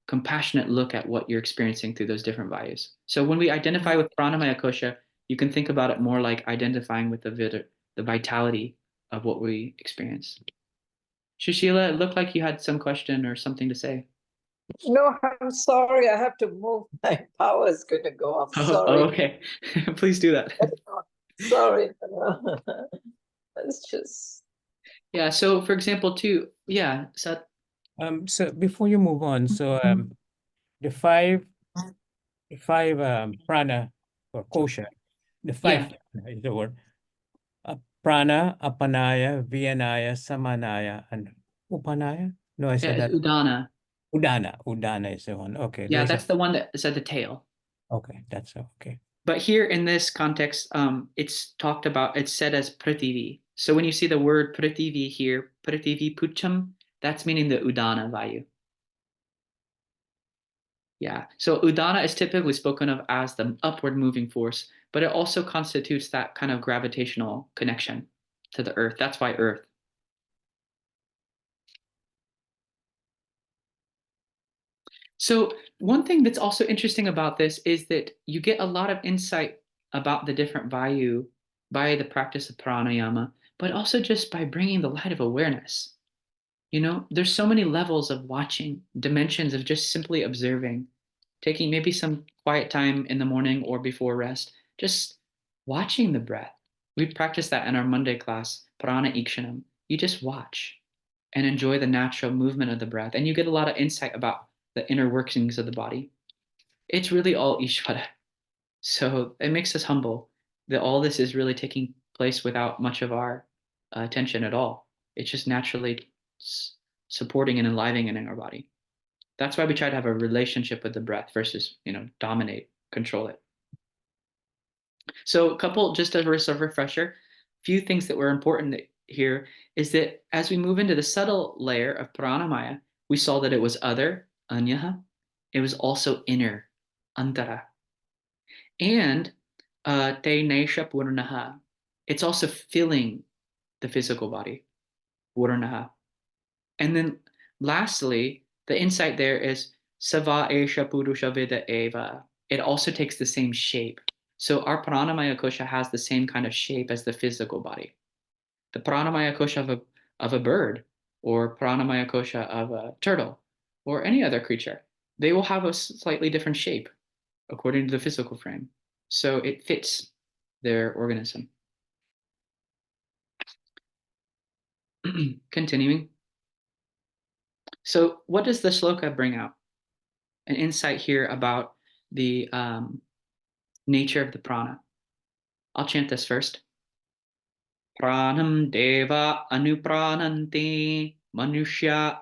compassionate look at what you're experiencing through those different vayus. So when we identify with pranamaya kosha, you can think about it more like identifying with the vitality of what we experience. Shushila, it looked like you had some question or something to say. No, I'm sorry. I have to move. My power is going to go off. Sorry. Okay. Please do that. Sorry. It's just. Yeah. So, for example, too. Yeah. So. So before you move on, so the five prana or kosha, the five is the word. Prana, apanaya, vianaya, samanaya, and upanaya. No, I said that. Udana. Udana is the one. Okay. Yeah, that's the one that said the tail. Okay, that's okay. But here in this context, it's talked about, it's said as prithivi. So when you see the word prithivi here, prithivi pucham, that's meaning the udana vayu. Yeah, so udana is typically spoken of as the upward moving force, but it also constitutes that kind of gravitational connection to the earth. That's why earth. So one thing that's also interesting about this is that you get a lot of insight about the different vayu by the practice of pranayama, but also just by bringing the light of awareness. You know, there's so many levels of watching, dimensions of just simply observing, taking maybe some quiet time in the morning or before rest, just watching the breath. We practice that in our Monday class, prana ikshanam. You just watch and enjoy the natural movement of the breath, and you get a lot of insight about the inner workings of the body. It's really all Ishvara. So it makes us humble that all this is really taking place without much of our attention at all. It's just naturally supporting and enlivening in our body. That's why we try to have a relationship with the breath versus, dominate, control it. So a couple, just as a refresher, few things that were important here is that as we move into the subtle layer of pranamaya, we saw that it was other, anyaha. It was also inner, antara. And te nesha purnaha. It's also filling the physical body, purnaha. And then lastly, the insight there is sava esha purusha vida eva. It also takes the same shape. So our pranamaya kosha has the same kind of shape as the physical body. The pranamaya kosha of a bird or pranamaya kosha of a turtle or any other creature, they will have a slightly different shape according to the physical frame. So it fits their organism. Continuing. So what does the shloka bring out? An insight here about the nature of the prana. I'll chant this first. Pranam deva anuprananti manushya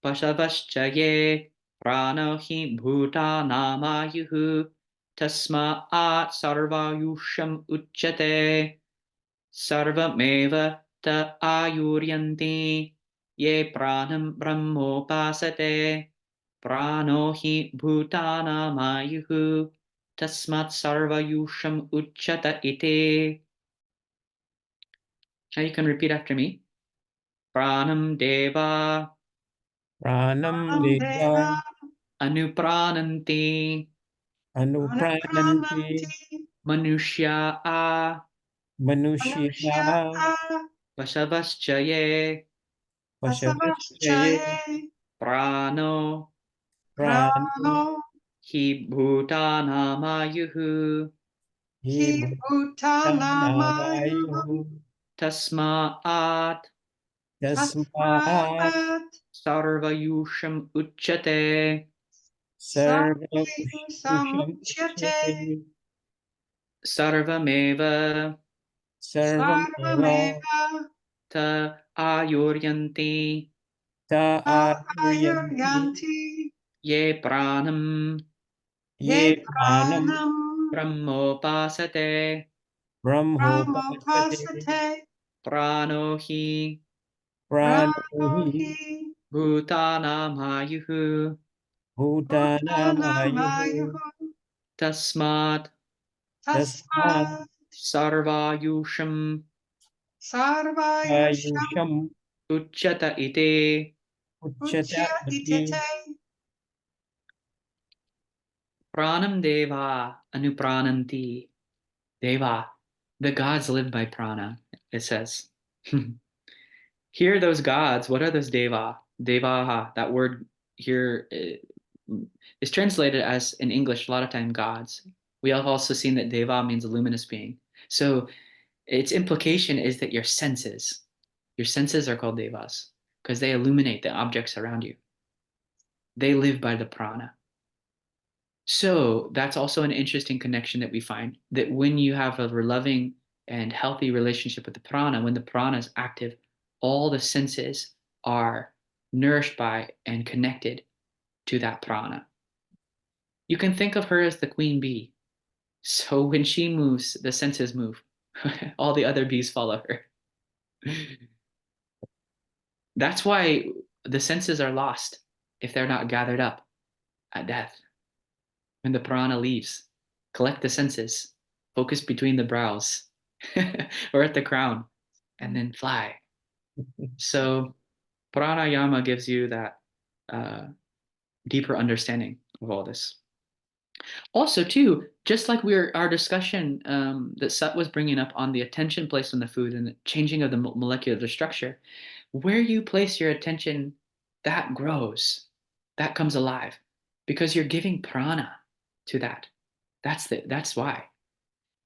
pasavaschaye prano hi bhuta namayuhu tasma'at sarvayusham uchyate sarvameva ta ayuryanti ye pranam brahmopasate prano hi bhutanamayuhu tasmat sarvayusham uchyata ite. Now you can repeat after me. Pranam deva Pranam deva anuprananti anuprananti manushya manushya vasavaschaye pasavaschaye prano prano hi bhutanamayuhu hi bhutanamayu tasma'at tasmat sarvayusham uchyate sarva usham uchyate sarvameva sarvameva ta ayuryanti ta ayuryanti ye pranam ye pranam brahmopasate brahmopasate prano hi pranohi bhutanamayuhu bhutanamayuhu tasmat tasmat sarvayusham ayusham uchyata ite. uchyata iti. Pranam deva anuprananti. Deva, the gods live by prana, it says. Here, those gods, what are those deva? Devaha, that word here is translated as in English a lot of time gods. We have also seen that deva means a luminous being. So its implication is that your senses are called devas because they illuminate the objects around you. They live by the prana. So that's also an interesting connection that we find, that when you have a loving and healthy relationship with the prana, when the prana is active, all the senses are nourished by and connected to that prana. You can think of her as the queen bee. So when she moves, the senses move. All the other bees follow her. That's why the senses are lost if they're not gathered up at death. When the prana leaves, collect the senses, focus between the brows or at the crown, and then fly. So pranayama gives you that deeper understanding of all this. Also, too, just like our discussion that Sat was bringing up on the attention placed on the food and the changing of the molecular structure, where you place your attention, that grows, that comes alive, because you're giving prana to that. That's why.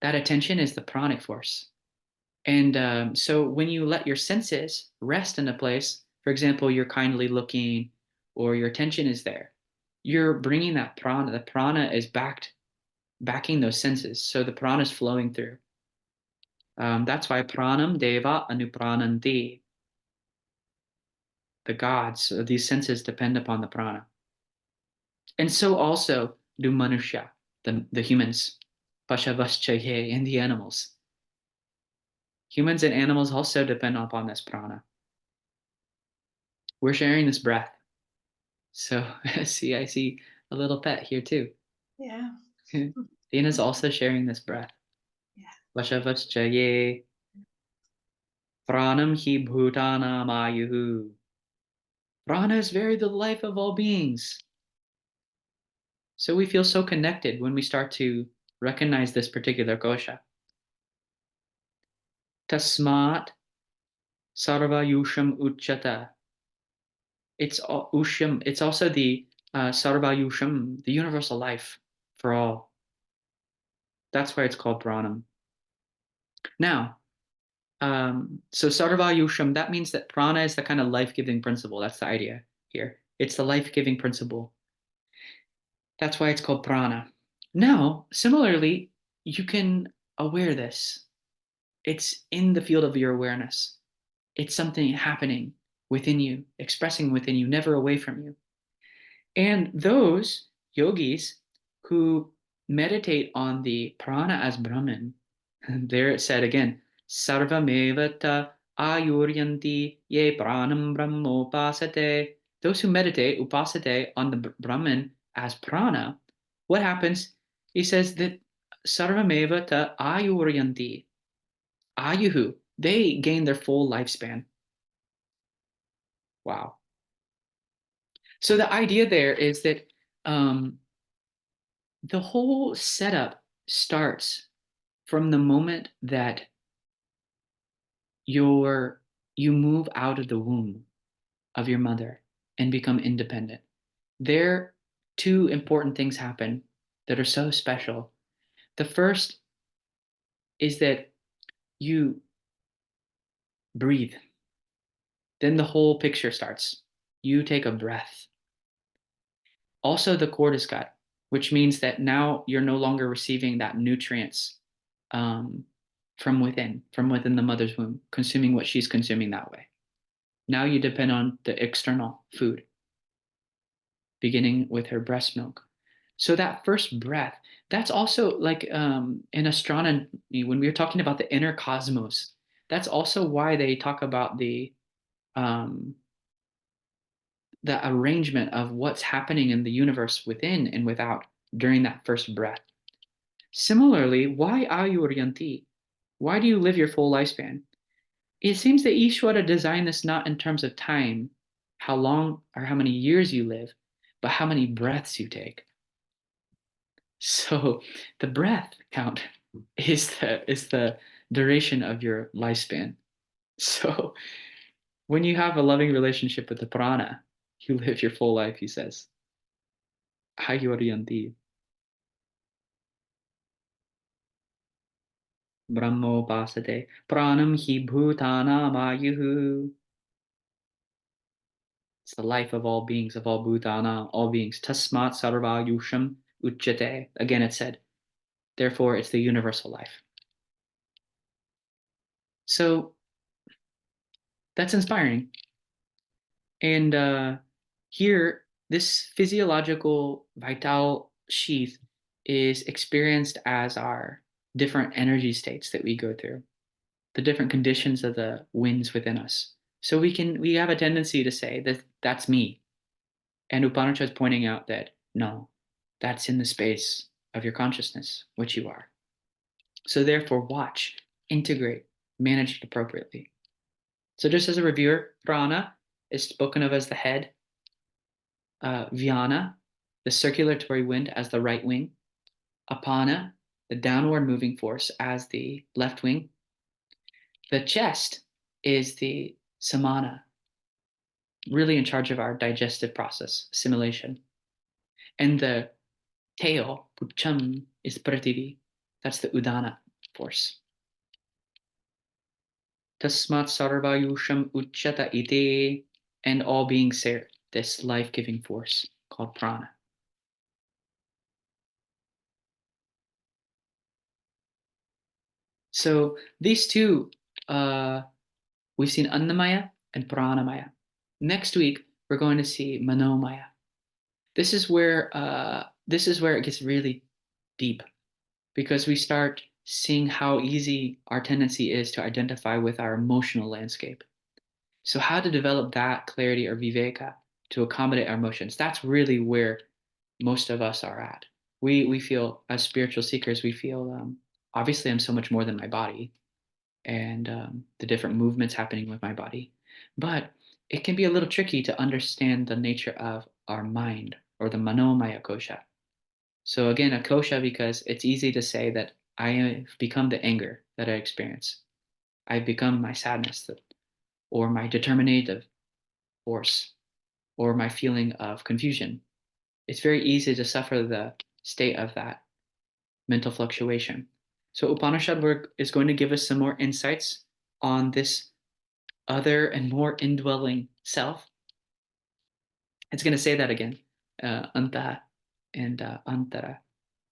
That attention is the pranic force. And so when you let your senses rest in a place, for example, you're kindly looking or your attention is there, you're bringing that prana. The prana is backing those senses. So the prana is flowing through. That's why pranam deva anuprananti. The gods, these senses depend upon the prana. And so also do manusya, the humans, pashavaschaye, and the animals. Humans and animals also depend upon this prana. We're sharing this breath. So see, I see a little pet here too. Yeah. Dina's also sharing this breath. Yeah. Vashavaschaye pranam hi bhutana mayuhu. Prana is very the life of all beings. So we feel so connected when we start to recognize this particular kosha. Tasmat sarvayusham uchata. It's usham. It's also the sarvayusham, the universal life for all. That's why it's called pranam. Now, so sarvayusham, that means that prana is the kind of life-giving principle. That's the idea here. It's the life-giving principle. That's why it's called prana. Now, similarly, you can aware this. It's in the field of your awareness. It's something happening within you, expressing within you, never away from you. And those yogis who meditate on the prana as Brahman, there it said again, sarvamevata ayuryanti ye pranam brahmopasate. Those who meditate, upasate, on the Brahman as prana, what happens? He says that sarvamevata ayuryanti, ayuhu, they gain their full lifespan. Wow. So the idea there is that the whole setup starts from the moment that you move out of the womb of your mother and become independent. There, two important things happen that are so special. The first is that you breathe. Then the whole picture starts. You take a breath. Also, the cord is cut, which means that now you're no longer receiving that nutrients from within the mother's womb, consuming what she's consuming that way. Now you depend on the external food, beginning with her breast milk. So that first breath, that's also like in astronomy, when we were talking about the inner cosmos, that's also why they talk about the arrangement of what's happening in the universe within and without during that first breath. Similarly, why ayuryanti? Why do you live your full lifespan? It seems that Ishvara designed this not in terms of time, how long or how many years you live, but how many breaths you take. So the breath count is the duration of your lifespan. So when you have a loving relationship with the prana, you live your full life, he says. Ayuryanti. Brahmopasate pranam hi bhutana mayuhu. It's the life of all beings, of all bhutana, all beings. Tasmat sarvayusham uchyate. Again, it said, therefore, it's the universal life. So that's inspiring. And here, this physiological vital sheath is experienced as our different energy states that we go through, the different conditions of the winds within us. So we have a tendency to say that that's me. And Upanishad is pointing out that no, that's in the space of your consciousness, which you are. So therefore, watch, integrate, manage it appropriately. So just as a reviewer, prana is spoken of as the head, vyana, the circulatory wind, as the right wing, apana, the downward moving force, as the left wing. The chest is the samana, really in charge of our digestive process, assimilation. And the tail, pucham, is prativi. That's the udana force. Tasmat sarvayusham uchata iti, and all beings share this life-giving force called prana. So these two, we've seen annamaya and pranamaya. Next week, we're going to see manomaya. This is where it gets really deep, because we start seeing how easy our tendency is to identify with our emotional landscape. So how to develop that clarity or viveka to accommodate our emotions, that's really where most of us are at. We feel, as spiritual seekers, we feel, obviously I'm so much more than my body and the different movements happening with my body. But it can be a little tricky to understand the nature of our mind, or the manomaya kosha. So again, a kosha, because it's easy to say that I have become the anger that I experience. I've become my sadness, or my determinative force, or my feeling of confusion. It's very easy to suffer the state of that mental fluctuation. So Upanishad work is going to give us some more insights on this other and more indwelling self. It's going to say that again, anta and antara,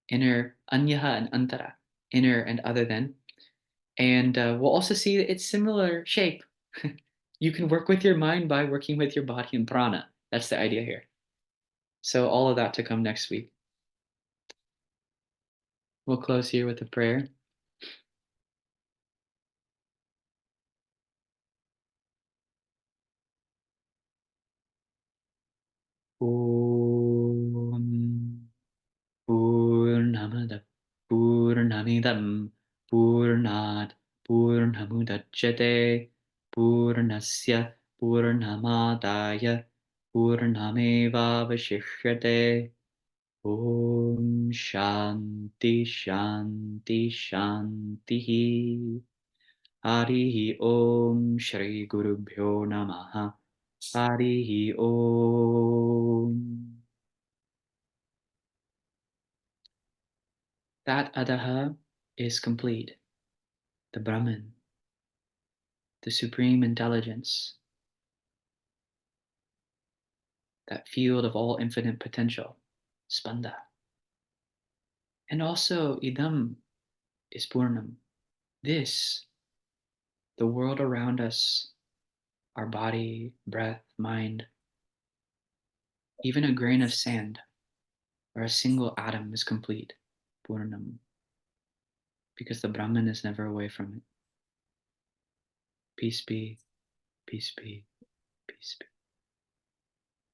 inner, anyaha and antara, inner and other than. And we'll also see its similar shape. You can work with your mind by working with your body and prana. That's the idea here. So all of that to come next week. We'll close here with a prayer. Om Purnamada Purnamidam Purnat Purnamudachyate Purnasya Purnamadaya Purnamevavashishyate. Om Shanti Shanti Shanti. Harihi Om Shri Gurubhyo Namaha. Harihi Om. That Adaha is complete. The Brahman, the supreme intelligence, that field of all infinite potential, Spanda. And also Idam is Purnam. This, the world around us, our body, breath, mind, even a grain of sand or a single atom is complete, Purnam, because the Brahman is never away from it. Peace be, peace be, peace be.